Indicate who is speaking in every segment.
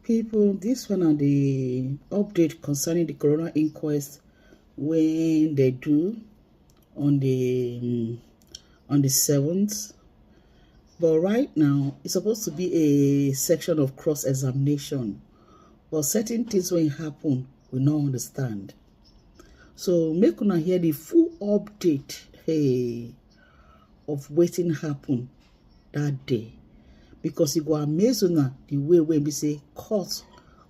Speaker 1: People, this one are the update concerning the Coronal Inquest when they do on the 7th. But right now, it's supposed to be a section of cross-examination. But certain things when happen, we not understand. So make una hear the full update, hey, of waiting happen that day. Because it will amaze una the way when we say court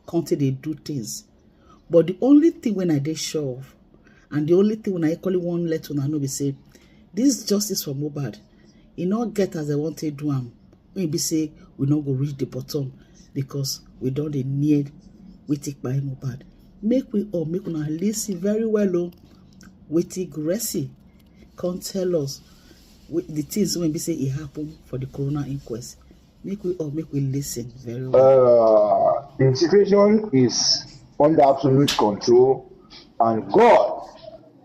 Speaker 1: can't they do things. But the only thing when I dey sure of, and the only thing when I equally want let una know be say this justice for Mohbad, e not get as I want to do am. When be say we not go reach the bottom because we don't near we take by Mohbad. Make we all make una listen very well. Oh, wetin Gracie can't tell us the things when we say it happen for the Coronal Inquest. Make we listen very well.
Speaker 2: The situation is under absolute control, and God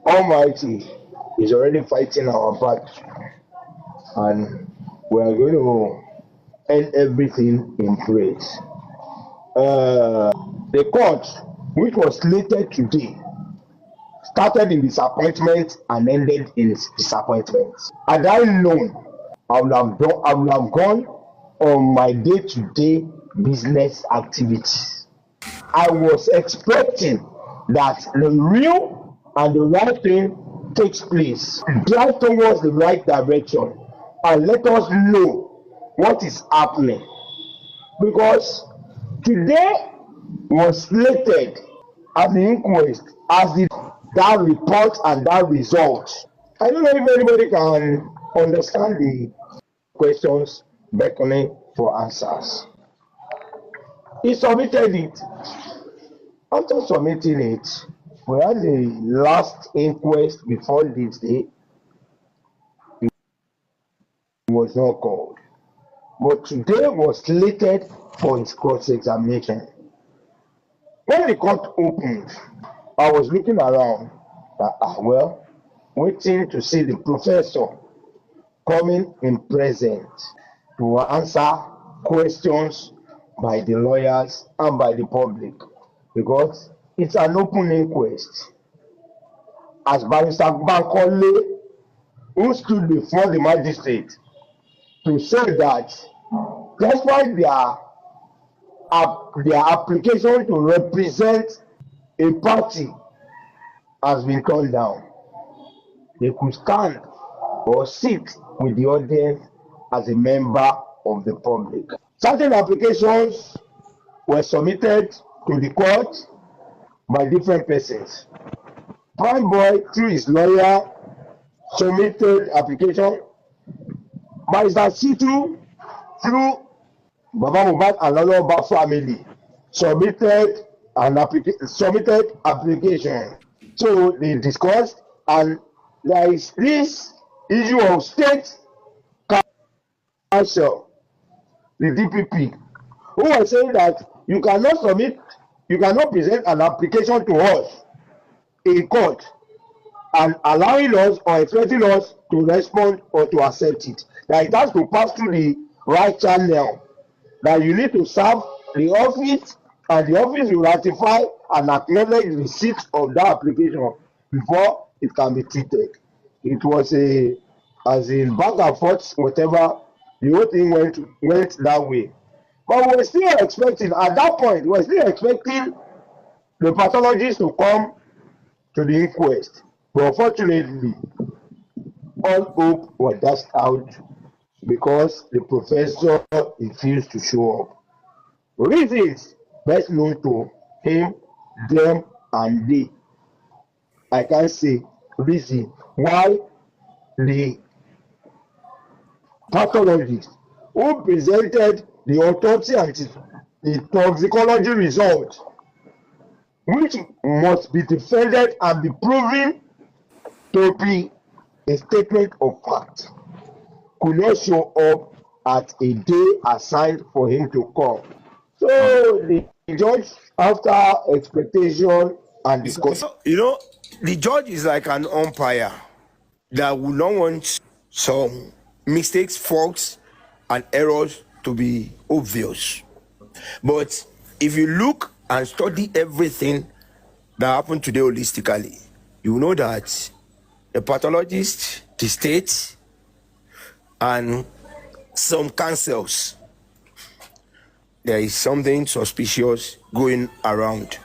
Speaker 2: Almighty is already fighting our battle, and we are going to end everything in praise. The court, which was slated today, started in disappointment and ended in disappointment. Had I known, I would have gone on my day-to-day business activities. I was expecting that the real and the right thing takes place, drive towards the right direction, and let us know what is happening. Because today was slated as the inquest, as that report and that result. I don't know if anybody can understand the questions beckoning for answers. He submitted it. After submitting it, we had the last inquest before this day. It was not called. But today was slated for his cross-examination. When the court opened, I was looking around, waiting to see the professor coming in present to answer questions by the lawyers and by the public, because it's an open inquest. As Barrister Bankole, who stood before the magistrate to say that despite their application to represent a party has been turned down, they could stand or sit with the audience as a member of the public. Certain applications were submitted to the court by different persons. Prime Boy, through his lawyer, submitted application. Barrister Situ, through Baba Mohbad and Loloba family, submitted application. So they discussed, and there is this issue of state council, the DPP, who was saying that you cannot present an application to us in court and allowing us or expecting us to respond or to accept it. That it has to pass through the right channel. That you need to serve the office, and the office will ratify and acknowledge the receipt of that application before it can be treated. It was as in back and forth, whatever, the whole thing went that way. But we're still expecting, at that point, we're still expecting the pathologists to come to the inquest. But unfortunately, all hope was dashed out because the professor refused to show up. Reasons best known to him, them, and they. I can't say reason why the pathologist who presented the autopsy and the toxicology result, which must be defended and be proven to be a statement of fact, could not show up at a day assigned for him to come. So the judge, after expectation and discussion,
Speaker 3: The judge is like an umpire that would not want some mistakes, faults, and errors to be obvious. But if you look and study everything that happened today holistically, you know that the pathologist, the state, and some councils, there is something suspicious going around.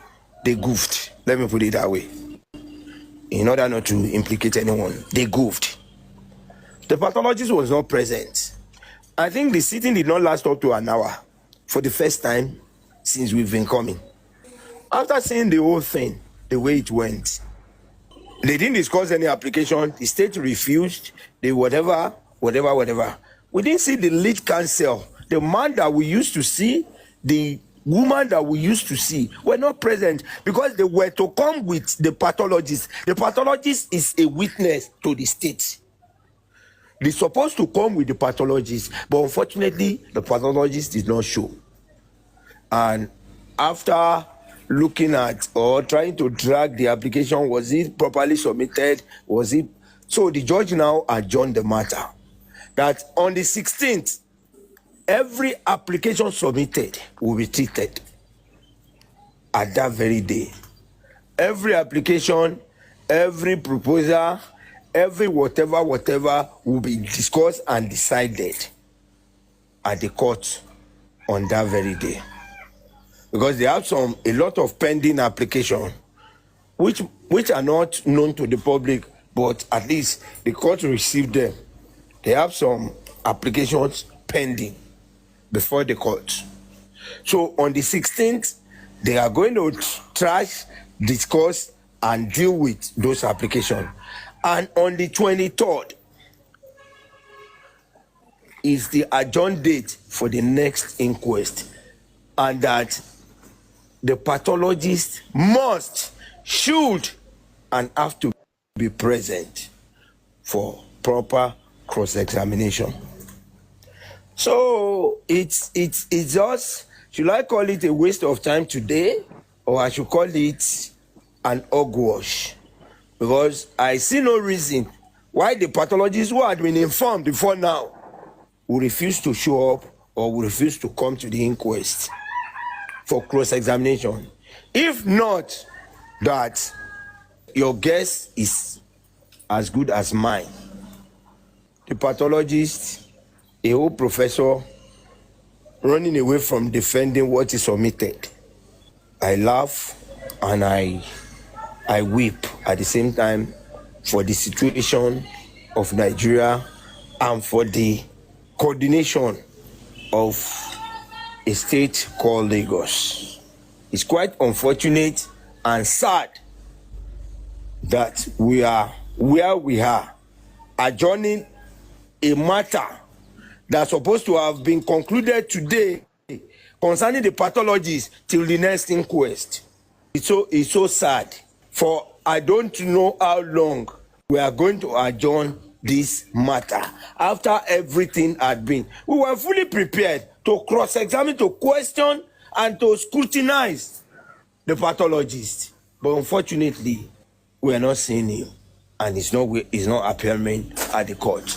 Speaker 3: They goofed. Let me put it that way. In order not to implicate anyone, they goofed. The pathologist was not present. I think the sitting did not last up to an hour for the first time since we've been coming. After seeing the whole thing, the way it went, they didn't discuss any application. The state refused. They whatever. We didn't see the lead counsel, the man that we used to see, the woman that we used to see were not present because they were to come with the pathologist. The pathologist is a witness to the state. They're supposed to come with the pathologist, but unfortunately, the pathologist did not show. And after looking at or trying to drag the application, was it properly submitted? Was it? So the judge now adjourned the matter. That on the 16th, every application submitted will be treated at that very day. Every application, every proposal, every whatever will be discussed and decided at the court on that very day. Because they have a lot of pending applications which are not known to the public, but at least the court received them. They have some applications pending before the court. So on the 16th, they are going to trash, discuss, and deal with those applications. And on the 23rd is the adjourned date for the next inquest. And that the pathologist should, and have to be present for proper cross-examination. So it's just, should I call it a waste of time today, or I should call it an hogwash? Because I see no reason why the pathologists who had been informed before now will refuse to show up or will refuse to come to the inquest for cross-examination. If not that your guess is as good as mine, the pathologist, a whole professor, running away from defending what is submitted. I laugh and I weep at the same time for the situation of Nigeria and for the coordination of a state called Lagos. It's quite unfortunate and sad that we are where we are, adjourning a matter that's supposed to have been concluded today concerning the pathologies till the next inquest. It's so sad. For I don't know how long we are going to adjourn this matter after everything had been. We were fully prepared to cross-examine, to question, and to scrutinize the pathologist. But unfortunately, we are not seeing him, and he's not appearing at the court.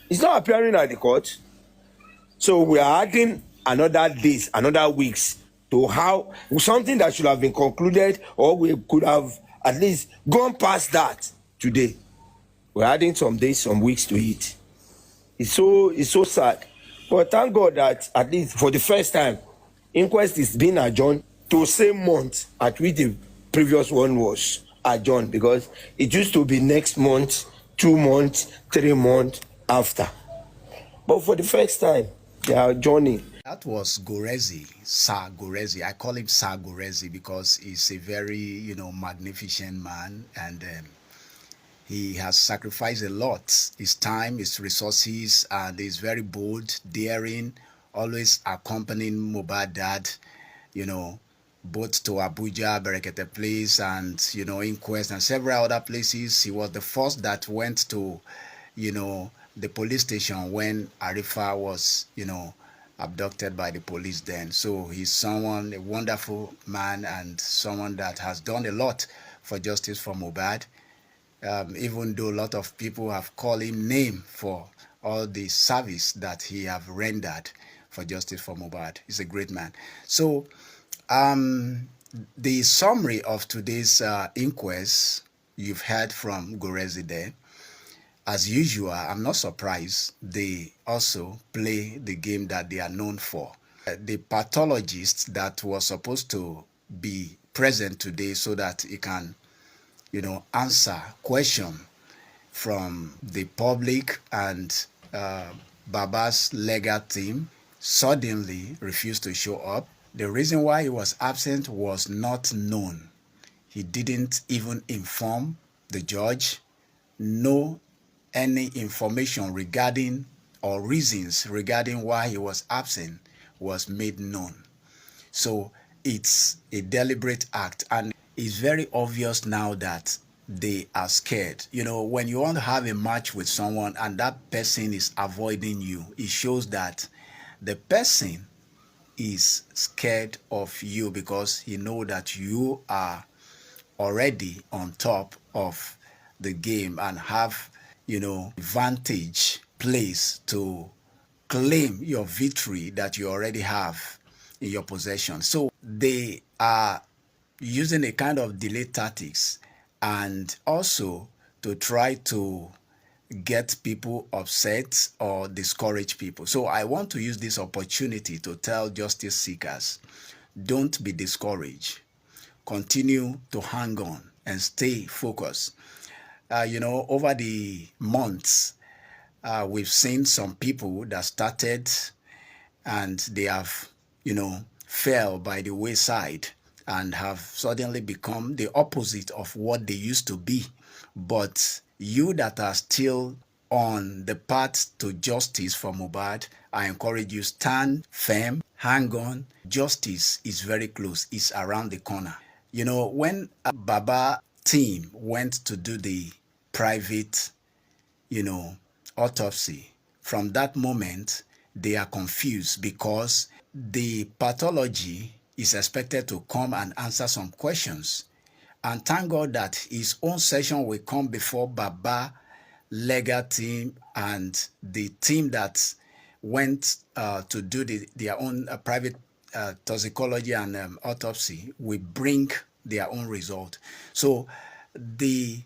Speaker 3: He's not appearing at the court. So we are adding another days, another weeks to how something that should have been concluded, or we could have at least gone past that today. We're adding some days, some weeks to it. It's so sad. But thank God that at least for the first time, inquest is being adjourned to same month at which the previous one was adjourned, because it used to be next month, 2 months, 3 months after. But for the first time, they are adjourning.
Speaker 4: That was Gorezi, Sir Gorezi. I call him Sir Gorezi because he's a very, magnificent man, and he has sacrificed a lot, his time, his resources, and he's very bold, daring, always accompanying Mohbad dad, both to Abuja, Berekete Place, and, Inquest, and several other places. He was the first that went to, the police station when Arifa was, abducted by the police then. So he's someone, a wonderful man, and someone that has done a lot for justice for Mohbad. Even though a lot of people have called him name for all the service that he have rendered for justice for Mohbad. He's a great man. So The summary of today's inquest, you've heard from Gorezi there. As usual, I'm not surprised they also play the game that they are known for. The pathologist that was supposed to be present today so that he can, answer question from the public and Baba's legal team suddenly refused to show up. The reason why he was absent was not known. He didn't even inform the judge. No any information regarding or reasons regarding why he was absent was made known. So it's a deliberate act, and it's very obvious now that they are scared. When you want to have a match with someone and that person is avoiding you, it shows that the person is scared of you because he know that you are already on top of the game and have, vantage place to claim your victory that you already have in your possession. So they are using a kind of delay tactics and also to try to get people upset or discourage people. So I want to use this opportunity to tell justice seekers, don't be discouraged. Continue to hang on and stay focused. Over the months, we've seen some people that started and they have, fell by the wayside and have suddenly become the opposite of what they used to be. But you that are still on the path to justice for Mohbad, I encourage you, stand firm, hang on. Justice is very close. It's around the corner. When Baba team went to do the private, autopsy, from that moment, they are confused because the pathology is expected to come and answer some questions. And thank God that his own session will come before Baba legal team and the team that went to do their own private toxicology and autopsy will bring their own result. So the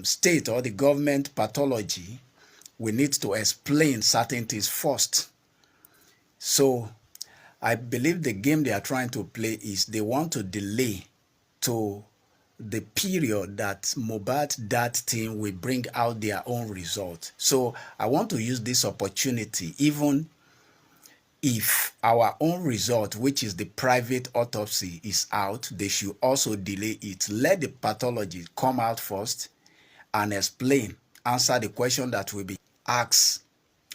Speaker 4: state or the government pathology we need to explain certain things first. So I believe the game they are trying to play is they want to delay to the period that Mohbad that team will bring out their own result. So I want to use this opportunity, even if our own result, which is the private autopsy, is out, they should also delay it. Let the pathologist come out first and explain, answer the question that will be asked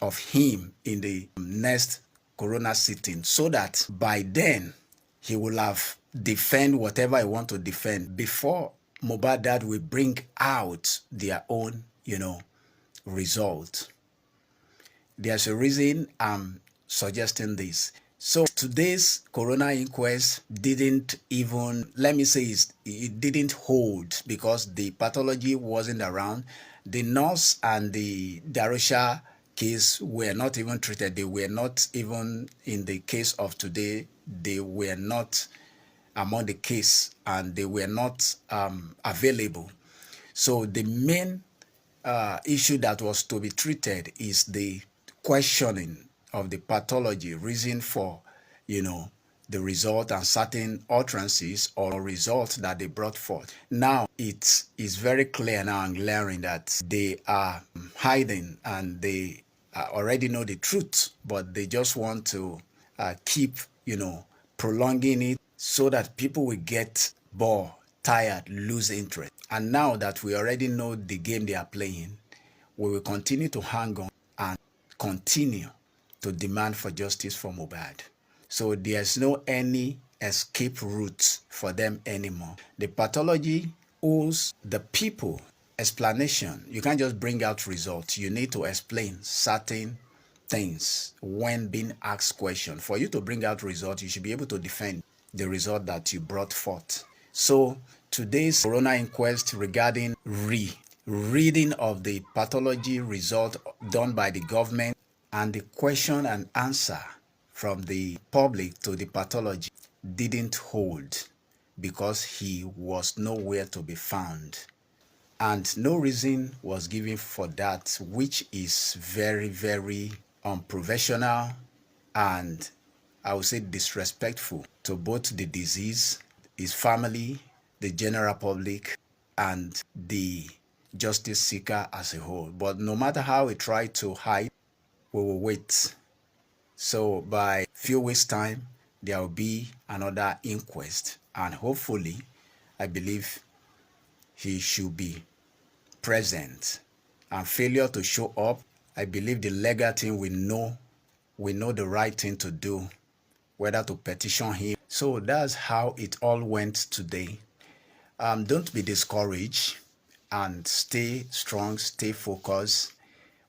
Speaker 4: of him in the next Coronal sitting, so that by then he will have defend whatever he want to defend before Mohbad dad will bring out their own, result. There's a reason I'm suggesting this. So today's Coronal inquest didn't even, let me say, it didn't hold because the pathology wasn't around. The nurse and the Darusha case were not even treated. They were not even in the case of today. They were not among the case and they were not available. So the main issue that was to be treated is the questioning of the pathology, reason for, the result and certain utterances or results that they brought forth. Now, it is very clear now and glaring that they are hiding and they already know the truth, but they just want to keep, prolonging it so that people will get bored, tired, lose interest. And now that we already know the game they are playing, we will continue to hang on and continue to demand for justice for Mohbad. So there's no any escape route for them anymore. The pathology owes the people explanation. You can't just bring out results. You need to explain certain things when being asked questions. For you to bring out results, you should be able to defend the result that you brought forth. So today's Coronal inquest regarding reading of the pathology result done by the government and the question and answer from the public to the pathology, didn't hold because he was nowhere to be found. And no reason was given for that, which is very, very unprofessional and I would say disrespectful to both the deceased, his family, the general public, and the justice seeker as a whole. But no matter how we try to hide, we will wait. So by few weeks' time, there will be another inquest, and hopefully, I believe he should be present. And failure to show up, I believe the legal team will know the right thing to do, whether to petition him. So that's how it all went today. Don't be discouraged and stay strong, stay focused.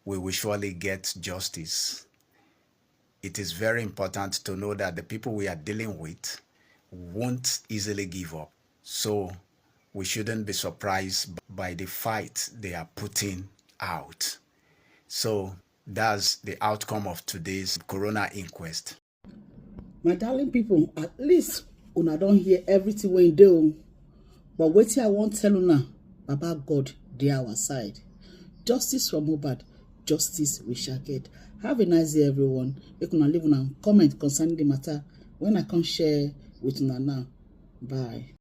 Speaker 4: We will surely get justice. It is very important to know that the people we are dealing with won't easily give up. So we shouldn't be surprised by the fight they are putting out. So that's the outcome of today's Coronal inquest.
Speaker 1: My darling people, at least una don't hear everything we do. But wetin I wan tell una, Baba God dey our side. Justice for Mohbad, justice we shall get. Have a nice day, everyone. Make una leave una comment concerning the matter when I come share with una now. Bye.